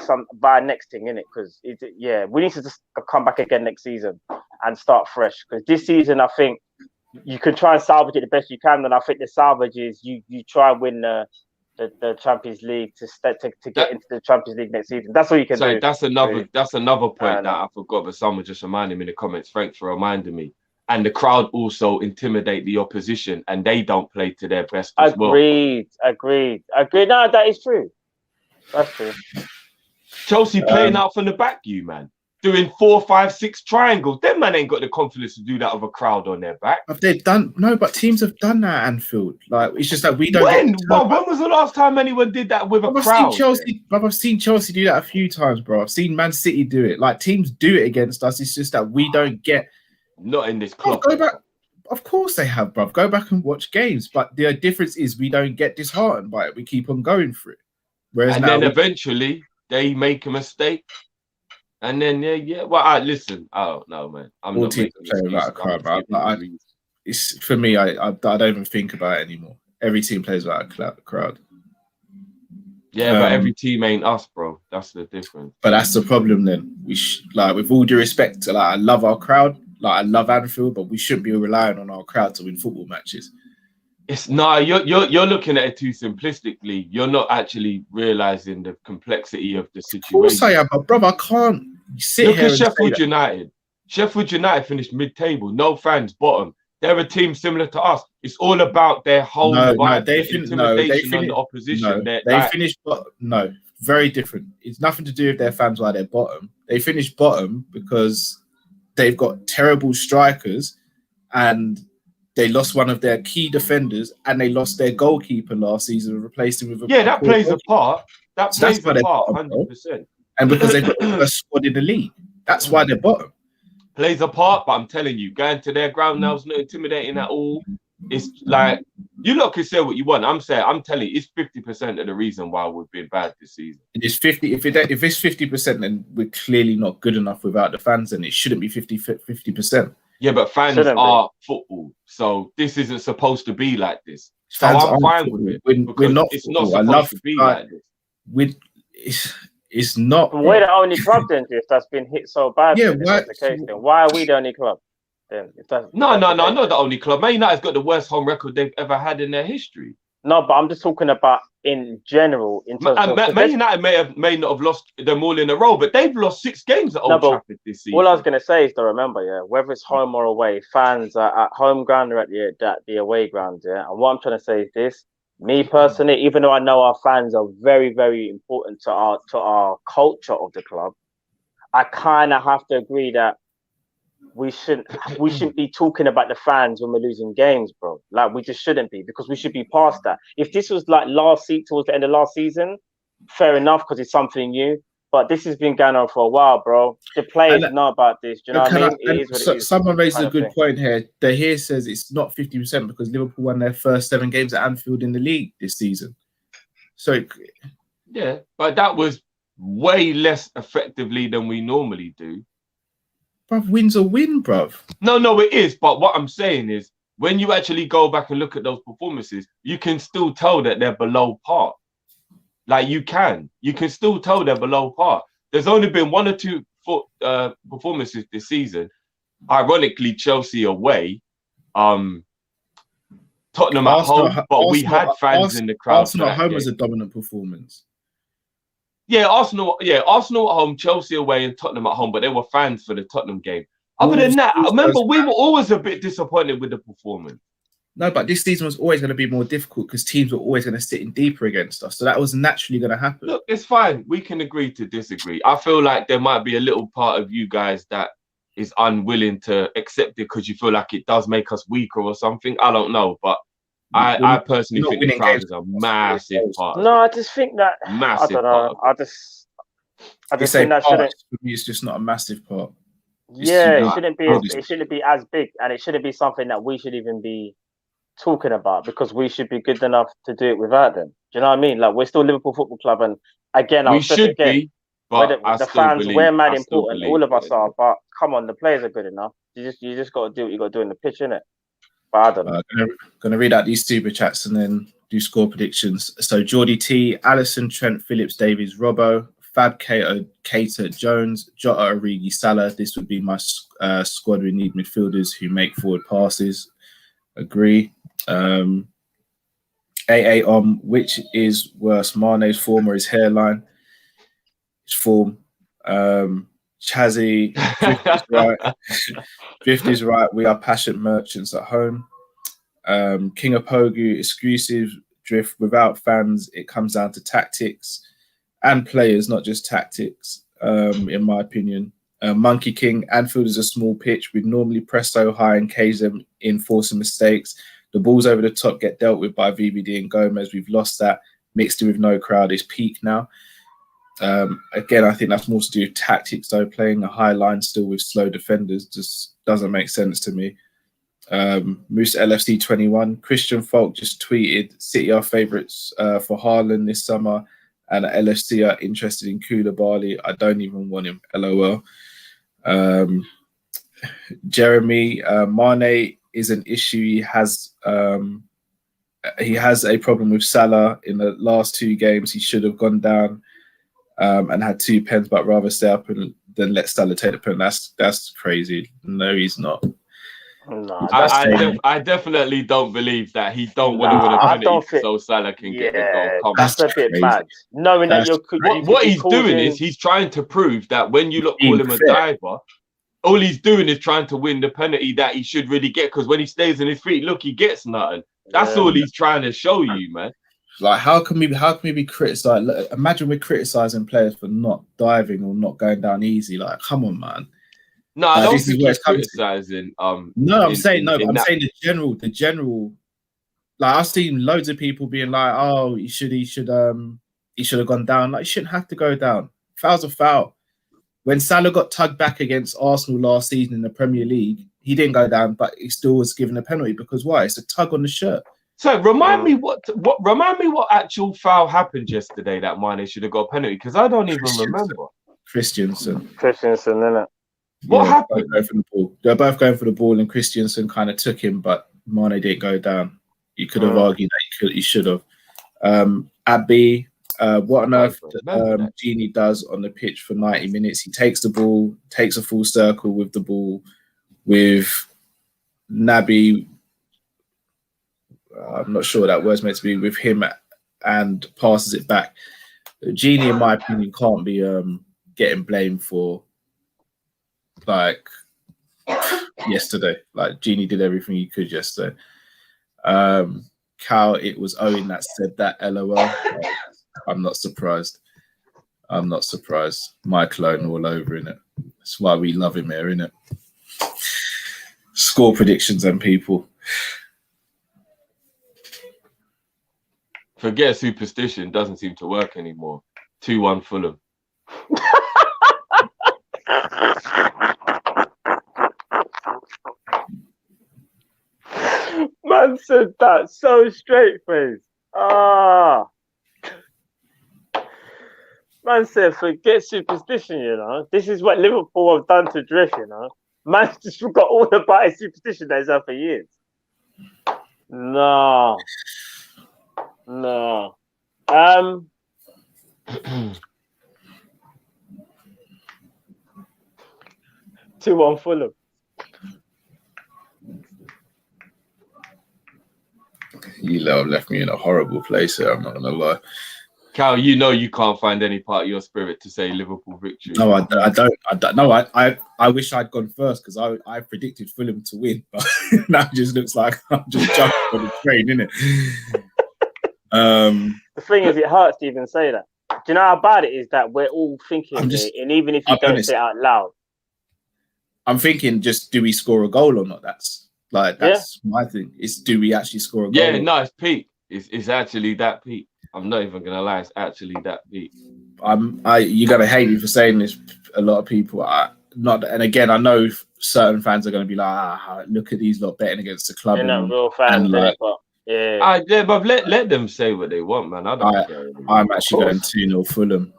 next thing in it. Because we need to just come back again next season and start fresh. Because this season, I think you can try and salvage it the best you can. And I think the salvage is you try and win the Champions League to get into the Champions League next season. That's all you can do. That's another point that I forgot, but someone just reminded me in the comments. Thanks for reminding me. And the crowd also intimidate the opposition, and they don't play to their best as well. Agreed. No, that is true. That's true. Chelsea playing out from the back, doing 4, 5, 6 triangles. Them man ain't got the confidence to do that with a crowd on their back. But teams have done that at Anfield. Like, it's just that we don't. When was the last time anyone did that with a crowd? I've seen Chelsea do that a few times, bro. I've seen Man City do it. Like, teams do it against us. It's just that we don't get. Not in this club. Go back. Of course they have, bruv. Go back and watch games. But the difference is we don't get disheartened by it. We keep on going for it. Whereas then eventually they make a mistake. And then well, listen. I don't know, man. I'm all not teams play without a crowd, bro. It's for me. I don't even think about it anymore. Every team plays without a crowd. Yeah, but every team ain't us, bro. That's the difference. But that's the problem. Then with all due respect, I love our crowd. I love Anfield, but we shouldn't be relying on our crowd to win football matches. You're looking at it too simplistically. You're not actually realizing the complexity of the situation. Of course I am, but brother, I can't sit Look here. Look at Sheffield United. Sheffield United finished mid-table, no fans, bottom. They're a team similar to us. It's all about their whole intimidation on the opposition. They finished very different. It's nothing to do with their fans while they're bottom. They finished bottom because they've got terrible strikers and they lost one of their key defenders and they lost their goalkeeper last season and replaced him with that plays a part. That plays a part, 100%. And because they've got the best squad in the league. That's why they're bottom. Plays a part, but I'm telling you, going to their ground now is not intimidating at all. It's like, you lot can say what you want. I'm telling you, it's 50% of the reason why we've been bad this season. It's 50. If it's 50%, then we're clearly not good enough without the fans, and it shouldn't be 50%. Yeah, but fans Shouldn't be. are football, so this isn't supposed to be like this. So Fans I'm aren't fine football. with it We're because not it's not football. I supposed love to be like like this. we. It's not. We're Bro. the only club then, if that's been hit so bad. Yeah, Then, if why? that's the case, then why are we the only club? Then, if that's No, the I'm case, not the only club. Man United's got the worst home record they've ever had in their history. No, but I'm just talking about in general. In terms of Man United may not have lost them all in a row, but they've lost 6 games at Old Trafford this season. All I was going to say is to remember, yeah, whether it's home or away, fans are at home ground or at the away ground, yeah. And what I'm trying to say is this: me personally, even though I know our fans are very, very important to our culture of the club, I kind of have to agree that we shouldn't be talking about the fans when we're losing games, bro. Like, we just shouldn't be, because we should be past that. If this was like towards the end of last season, fair enough, because it's something new. But this has been going on for a while, bro. The players know about this. Do you know what I mean? It is what it is. Someone raises a good point here. The here says it's not 50% because Liverpool won their first 7 games at Anfield in the league this season. So yeah, but that was way less effectively than we normally do. Bruv, win's a win, bruv. No, it is. But what I'm saying is, when you actually go back and look at those performances, you can still tell that they're below par. Like, you can still tell they're below par. There's only been 1 or 2 performances this season. Ironically, Chelsea away, Tottenham at home, but we had fans in the crowd. Arsenal at home was a dominant performance. Yeah, Arsenal at home, Chelsea away, and Tottenham at home, but there were fans for the Tottenham game. Other than that, I remember we were always a bit disappointed with the performance. No, but this season was always going to be more difficult because teams were always going to sit in deeper against us. So that was naturally going to happen. Look, it's fine. We can agree to disagree. I feel like there might be a little part of you guys that is unwilling to accept it because you feel like it does make us weaker or something. I don't know, but I personally think the crowd is a massive part. No, I just think that massive. I don't know. I just think that shouldn't. It's just not a massive part. Yeah, it shouldn't be. It shouldn't be as big, and it shouldn't be something that we should even be talking about, because we should be good enough to do it without them. Do you know what I mean? Like, we're still Liverpool Football Club, and again, we should be. But the fans, we're mad important. All of us are. But come on, the players are good enough. You just got to do what you got to do in the pitch, innit? But I don't know. Going to read out these super chats and then do score predictions. So Geordie T, Allison, Trent, Phillips, Davies, Robbo, Fab, Cater, Jones, Jota, Origi, Salah. This would be my squad. We need midfielders who make forward passes. Agree. Which is worse, Mane's form or his hairline? His form. Chazzy, Drift is right. Drift is right. We are passionate merchants at home. King of Pogu, exclusive. Drift, without fans, it comes down to tactics and players, not just tactics, in my opinion. Monkey King, Anfield is a small pitch. We'd normally press so high and cage them in, forcing mistakes. The balls over the top get dealt with by VVD and Gomez. We've lost that. Mixed in with no crowd is peak now. Again, I think that's more to do with tactics, though. Playing a high line still with slow defenders just doesn't make sense to me. Moose LFC 21. Christian Falk just tweeted, City are favourites for Haaland this summer, and LFC are interested in Koulibaly. I don't even want him. LOL. Jeremy, Mane is an issue. He has a problem with Salah. In the last 2 games, he should have gone down and had 2 pens, but rather stay up and then let Salah take the pen. That's crazy. No, he's not. No, I definitely don't believe that he don't want to win a penalty so Salah can get the goal. That's a bit mad. Knowing that what he's doing is he's trying to prove that when you call him a diver, all he's doing is trying to win the penalty that he should really get, because when he stays on his feet, look, he gets nothing. That's all he's trying to show you, man. Like, how can we be criticized? Imagine we're criticizing players for not diving or not going down easy. Like, come on, man. No, I don't think he's criticizing. I'm saying the general. Like, I've seen loads of people being like, "Oh, he should have gone down." Like, he shouldn't have to go down. Foul's a foul. When Salah got tugged back against Arsenal last season in the Premier League, he didn't go down, but he still was given a penalty because why? It's a tug on the shirt. So remind me what actual foul happened yesterday that Mane should have got a penalty, because I don't even remember. Christensen, innit? What happened? They're both going for the ball, and Christensen kind of took him, but Mane didn't go down. You could have argued that he should have. Abbey, what on earth Genie does on the pitch for 90 minutes? He takes the ball, takes a full circle with the ball, with Naby. I'm not sure that word's meant to be with him, and passes it back. Genie, in my opinion, can't be getting blamed for like yesterday. Like Genie did everything he could yesterday. Cal, it was Owen that said that. LOL. I'm not surprised. My clone all over in it. That's why we love him here, innit? Score predictions and people. Forget superstition. Doesn't seem to work anymore. 2-1 Fulham. Man said that so straight face. Man said, forget superstition, you know. This is what Liverpool have done to Drift, you know. Man just forgot all about his superstition that he's had for years. No. 2-1 Fulham. You left me in a horrible place here, I'm not going to lie. Cal, you know you can't find any part of your spirit to say Liverpool victory. No, I don't. No, I wish I'd gone first because I predicted Fulham to win, but now it just looks like I'm just jumping on the train, innit? The thing is, it hurts to even say that. Do you know how bad it is that we're all thinking it, and even if you don't say it out loud, I'm thinking, just do we score a goal or not? That's my thing. Is do we actually score a goal? Yeah, no, it's peak. It's actually that peak. I'm not even gonna lie, it's actually that peak. You're gonna hate me for saying this. A lot of people are not, and again, I know certain fans are gonna be like, look at these lot betting against the club. They're not real fans, but yeah. But let them say what they want, man. I don't care. I'm actually going 2-0 Fulham.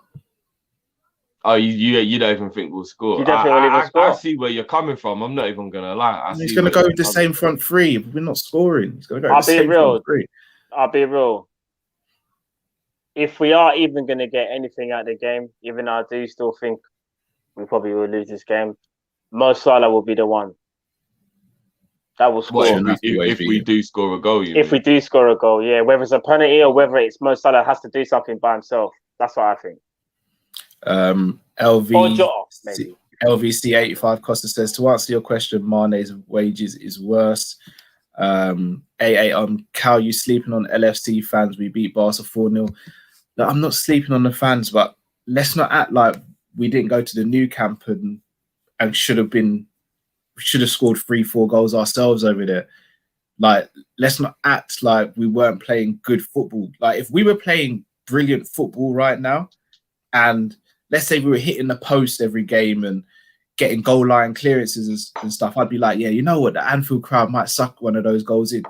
Oh, you don't even think we'll score? You don't think we'll even score? I see where you're coming from. I'm not even gonna lie. He's gonna go with the same front three. We're not scoring. He's gonna go with the same front three. I'll be real. If we are even going to get anything out of the game, even though I do still think we probably will lose this game, Mo Salah will be the one that will score. If we do score a goal, we do score a goal, yeah. Whether it's a penalty or whether it's Mo Salah has to do something by himself. That's what I think. LVC 85 Costa says, to answer your question, Mane's wages is worse. Cal, you sleeping on LFC fans? We beat Barca 4-0. No, I'm not sleeping on the fans, but let's not act like we didn't go to the new camp and should have scored 3-4 goals ourselves over there. Like, let's not act like we weren't playing good football. Like, if we were playing brilliant football right now, and let's say we were hitting the post every game and getting goal line clearances and stuff, I'd be like, yeah, you know what, the Anfield crowd might suck one of those goals in.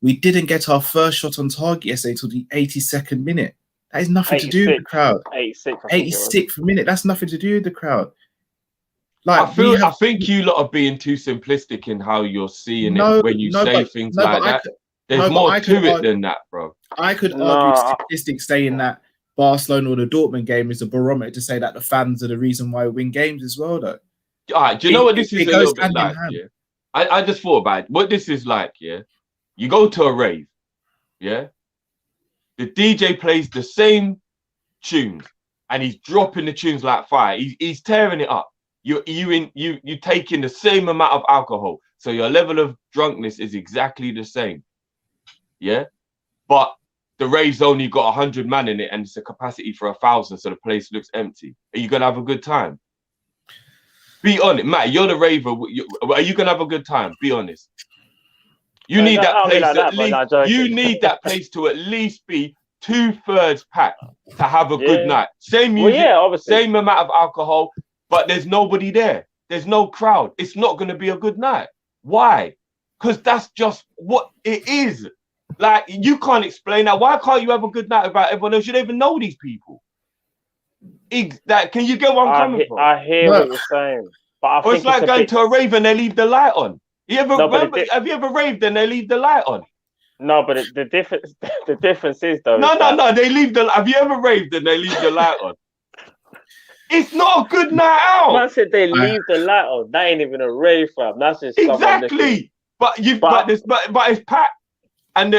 We didn't get our first shot on target yesterday until the 82nd minute. That has nothing to do with the crowd. 86th minute. That's nothing to do with the crowd. Like, I think you lot are being too simplistic in how you're seeing it when you say things like that. There's more to it than that, bro. I could argue statistics saying that Barcelona or the Dortmund game is a barometer to say that the fans are the reason why we win games as well, though. All right, do you know what this is a little bit like? Yeah, I just thought about it. What this is like, yeah. You go to a rave, yeah. The DJ plays the same tunes, and he's dropping the tunes like fire. He's tearing it up. You taking the same amount of alcohol, so your level of drunkenness is exactly the same, yeah. But the rave's only got 100 man in it, and it's a capacity for 1,000, so the place looks empty. Are you gonna have a good time? Be honest, Matt. You're the raver. Are you gonna have a good time? Be honest. You need that place at least. You need that place to at least be 2/3 packed to have a good night. Same music, same amount of alcohol, but there's nobody there. There's no crowd. It's not gonna be a good night. Why? Because that's just what it is. Like, you can't explain that. Why can't you have a good night about everyone else? You don't even know these people. Can you get what I'm coming from? I hear what you're saying. But I Or think it's like going to a rave and they leave the light on. Have you ever raved and they leave the light on? No, but the difference, the difference is though. No. They leave the. Have you ever raved and they leave the light on? It's not a good night out. Man said they leave the light on. That ain't even a rave, fam. That's just exactly. But it's packed, and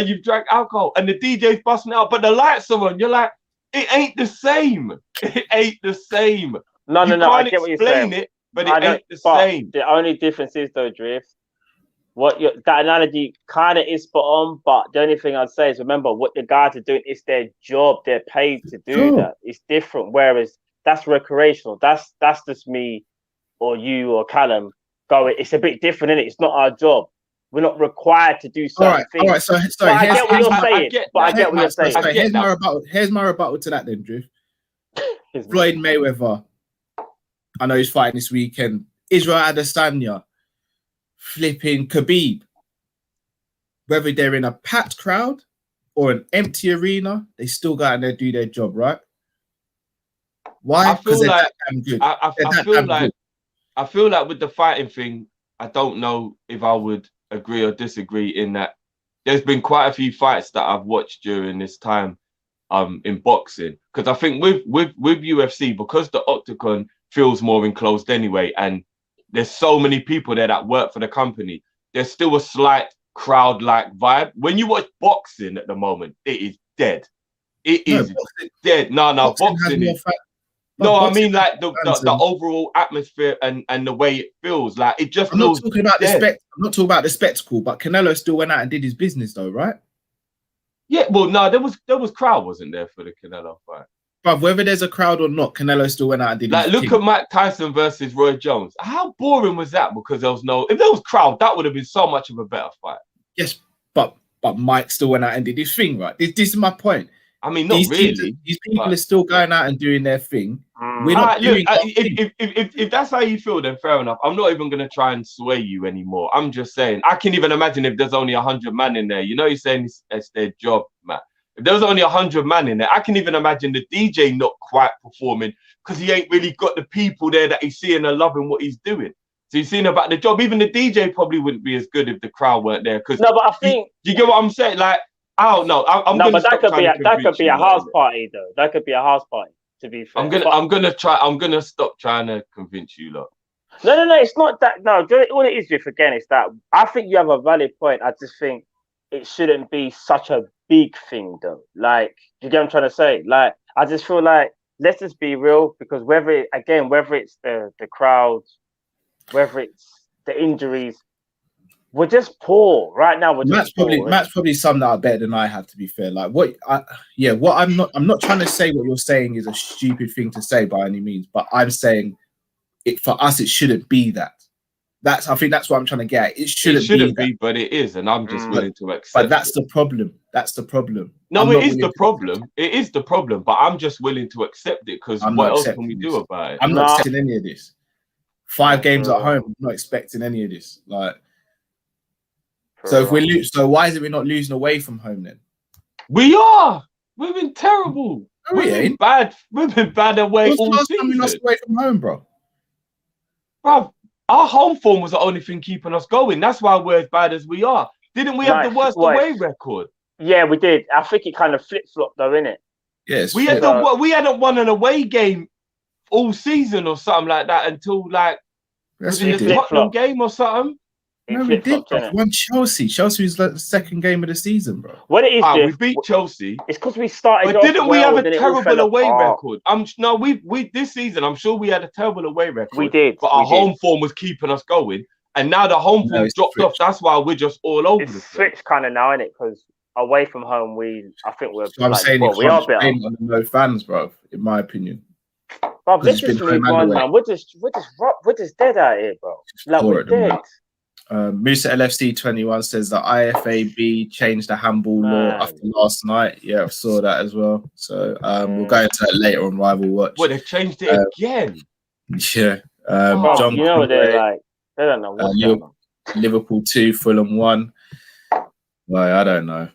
you've drank alcohol, and the DJ's busting out, but the lights are on. You're like, it ain't the same. It ain't the same. No. I get what you're saying. It, but it ain't the same. The only difference is though, Drift. That analogy kind of is spot on, but the only thing I'd say is remember what the guys are doing. It's their job. They're paid to do that. It's different. Whereas that's recreational. That's just me or you or Callum going. It's a bit different, isn't it? It's not our job. We're not required to do certain things. All right. So I get what you're saying. I get what you're saying. Here's my rebuttal to that then, Drew. Floyd Mayweather. I know he's fighting this weekend. Israel Adesanya. Flipping Khabib. Whether they're in a packed crowd or an empty arena, they still go out there and do their job, right? Why? Because they're that damn good. I feel like with the fighting thing, I don't know if I would agree or disagree in that there's been quite a few fights that I've watched during this time in boxing. Because I think with UFC, because the octagon feels more enclosed anyway, and there's so many people there that work for the company, there's still a slight crowd-like vibe. When you watch boxing at the moment, it is dead. It is dead. No, boxing is... No, I mean like the overall atmosphere and the way it feels. Like it just. I'm not talking about I'm not talking about the spectacle, but Canelo still went out and did his business, though, right? Yeah, well, no, there was crowd, wasn't there, for the Canelo fight? But whether there's a crowd or not, Canelo still went out and did. Like, look at Mike Tyson versus Roy Jones. How boring was that? Because if there was crowd, that would have been so much of a better fight. Yes, but Mike still went out and did his thing, right? This is my point. I mean, not really. These people are still going out and doing their thing. We're not doing if that's how you feel, then fair enough. I'm not even going to try and sway you anymore. I'm just saying, I can even imagine if there's only 100 man in there. You know, you're saying it's their job, Matt. If there was only 100 man in there, I can even imagine the DJ not quite performing because he ain't really got the people there that he's seeing and loving what he's doing. So he's seeing about the job. Even the DJ probably wouldn't be as good if the crowd weren't there. No, but I think you get what I'm saying. Like, I don't know. That could be a house party though. That could be a house party. To be fair, I'm gonna stop trying to convince you, lot. No. It's not that. No, all it is, Jeff, again, is that I think you have a valid point. I just think it shouldn't be such a big thing, though. Like, you get what I'm trying to say? Like, I just feel like let's just be real, because whether it's the crowd, whether it's the injuries, we're just poor right now. Matt's probably summed that up better than I have, to be fair. Like I'm not trying to say what you're saying is a stupid thing to say by any means, but I'm saying it for us, it shouldn't be that. I think that's what I'm trying to get. It shouldn't be, but it is, and I'm just willing to accept. But that's the problem. That's the problem. No, it is the problem. It is the problem, but I'm just willing to accept it because what else can we do about it? I'm not accepting any of this. 5 games at home, I'm not expecting any of this. Like, so if we lose, so why is it we're not losing away from home then? We are. We've been terrible. No, we've been bad. We've been bad away all season. We lost away from home, bro. Our home form was the only thing keeping us going. That's why we're as bad as we are. Didn't we have the worst away record? Yeah, we did. I think it kind of flip-flopped though, innit? Yes. We hadn't won an away game all season or something like that until like was it the Tottenham game or something? No, we did. We won Chelsea. Chelsea was like the second game of the season, bro. What it is, we beat Chelsea. It's because we started. But didn't we have a terrible away record? We this season, I'm sure we had a terrible away record. We did, but our home form was keeping us going, and now the home form dropped off. That's why we're just all over the place. Switched kind of now, innit? Because away from home, I think we're. So I'm saying we are better. No fans, bro. In my opinion. Bro, this is really gone, man. We're just dead out here, bro. Like we're dead. Musa LFC 21 says that IFAB changed the handball law after last night. Yeah, I saw that as well. So we'll go into that later on Rival Watch. Well, they've changed it again. Yeah. John, you know what they're like. They don't know what's going on. Liverpool 2, Fulham 1. Well, I don't know.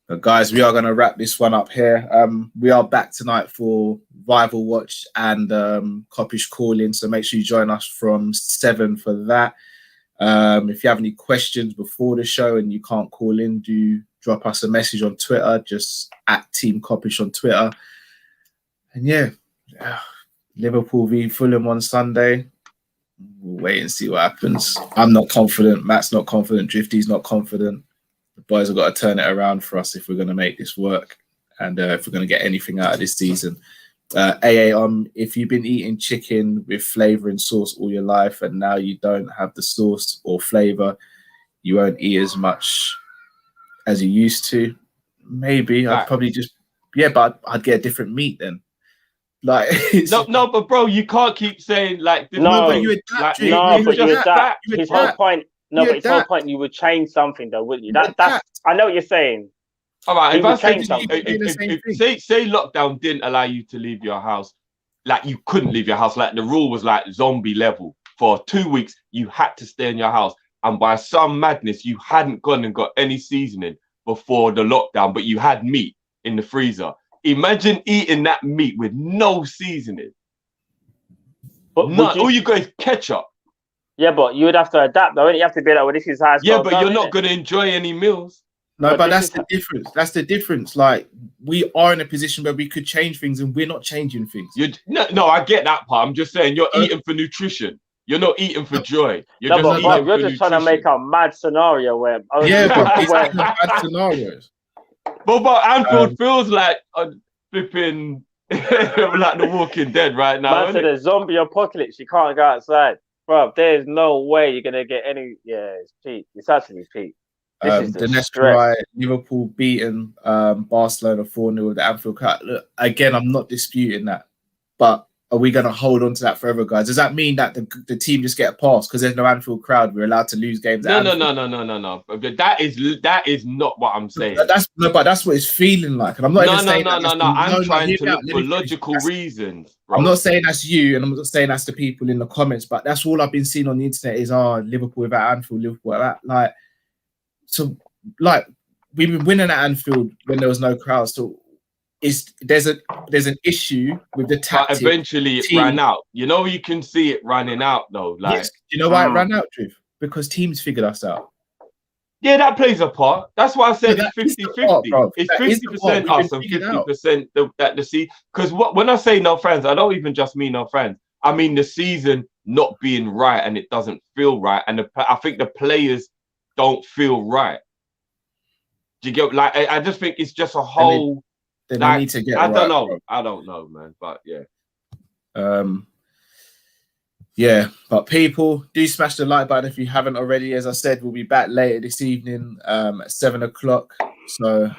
But guys, we are going to wrap this one up here. We are back tonight for Rival Watch and Kop-Ish Call-In, so make sure you join us from 7 for that. If you have any questions before the show and you can't call in, do drop us a message on Twitter, just at Team Kop-Ish on Twitter. And yeah, Liverpool v Fulham on Sunday. We'll wait and see what happens. I'm not confident. Matt's not confident. Drifty's not confident. The boys have got to turn it around for us if we're going to make this work and if we're going to get anything out of this season. If you've been eating chicken with flavour and sauce all your life and now you don't have the sauce or flavour, you won't eat as much as you used to. Maybe I'd probably just, but I'd get a different meat then. Like no, but bro, you can't keep saying like no, but you adapt. His whole point. No, but his whole point, you would change something though, wouldn't you? That's I know what you're saying. All right, if I say say lockdown didn't allow you to leave your house, like you couldn't leave your house, like the rule was like zombie level for 2 weeks, you had to stay in your house, and by some madness, you hadn't gone and got any seasoning before the lockdown, but you had meat in the freezer. Imagine eating that meat with no seasoning. But all you got is ketchup. Yeah, but you would have to adapt, though. You have to be like, well, this is how it's but you're not going to enjoy any meals. No, but that's the difference. That's the difference. Like, we are in a position where we could change things, and we're not changing things. No, I get that part. I'm just saying you're eating for nutrition. You're not eating for joy. You're just trying to make a mad scenario where... but it's like mad scenarios. But Anfield feels like a flipping like The Walking Dead right now. Man said a zombie apocalypse. You can't go outside, bro. There's no way you're gonna get any. Yeah, it's peak. It's actually peak. The next try, Liverpool beating Barcelona 4-0 with the Anfield Cup. Look, again, I'm not disputing that, but are we going to hold on to that forever, guys? Does that mean that the team just get a pass because there's no Anfield crowd? We're allowed to lose games. No. That is not what I'm saying. But that's what it's feeling like. And I'm not saying no. I'm trying to look for logical reasons. Bro. I'm not saying that's you, and I'm not saying that's the people in the comments. But that's all I've been seeing on the internet is Liverpool without Anfield, Liverpool without like. So like we've been winning at Anfield when there was no crowd. So there's an issue with the tactic. But eventually it ran out. You know, you can see it running out though. Like, yes. You know why it ran out, Drift? Because teams figured us out. Yeah, that plays a part. That's why I said it's 50-50. It's 50% us and 50% that the season. Because when I say no fans, I don't even just mean no fans. I mean the season not being right and it doesn't feel right. And I think the players don't feel right. Do you get like? I just think it's just a whole. Then like, need to get. I don't know. Bro. I don't know, man. But yeah. Yeah, but people do smash the like button if you haven't already. As I said, we'll be back later this evening at 7 o'clock. So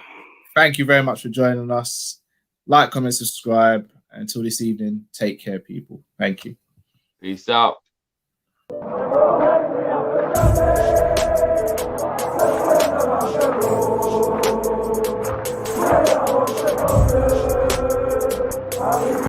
thank you very much for joining us. Like, comment, subscribe. Until this evening, take care, people. Thank you. Peace out. Yeah.